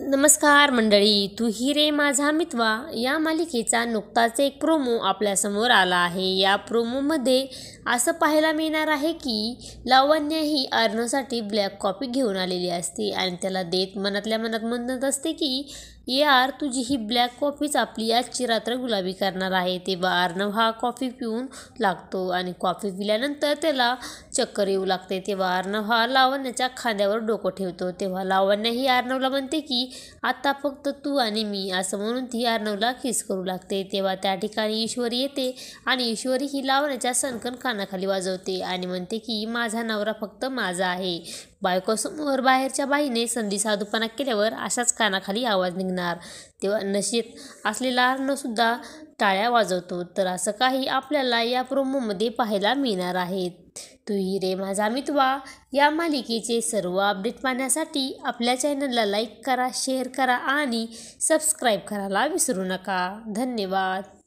नमस्कार मंडळी, तू ही रे माझा मितवा या मालिकेचा नुकताच एक प्रोमो आपल्यासमोर आला आहे। या प्रोमोमध्ये असं पाहायला मिळणार आहे की लावण्य ही अर्णवसाठी ब्लॅक कॉफी घेऊन आलेली असते आणि त्याला देत मनातल्या मनात म्हणत असते की यार तुझी ही ब्लॅक कॉफीच आपली आजची रात्र गुलाबी करणार आहे। तेव्हा अर्णव हा कॉफी पिऊन लागतो आणि कॉफी पिल्यानंतर त्याला चक्कर येऊ लागते। तेव्हा अर्णव हा लावण्याच्या खांद्यावर डोकं ठेवतो। तेव्हा लावण्य ही अर्णवला म्हणते की आता फक्त तू आणि मी असं म्हणून ती अर्णवला किस करू लागते। तेव्हा त्या ठिकाणी ईश्वरी येते आणि ईश्वरी ही लावण्याच्या सणकण कानाखाली वाजवते आणि म्हणते की माझा नवरा फक्त माझा आहे। बायकोसमोर बाहेरच्या बाईने संधी साधूपणा केल्यावर अशाच कानाखाली आवाज निघणार। तेव्हा नशेत असलेला अर्णवसुद्धा टाळ्या वाजवतो। तर असं काही आपल्याला या प्रोमोमध्ये पाहायला मिळणार आहे। तू ही रे माझा मितवा या मालिकेचे सर्व अपडेट पाहण्यासाठी आपल्या चॅनलला लाईक करा, शेअर करा आणि सबस्क्राईब करायला विसरू नका। धन्यवाद।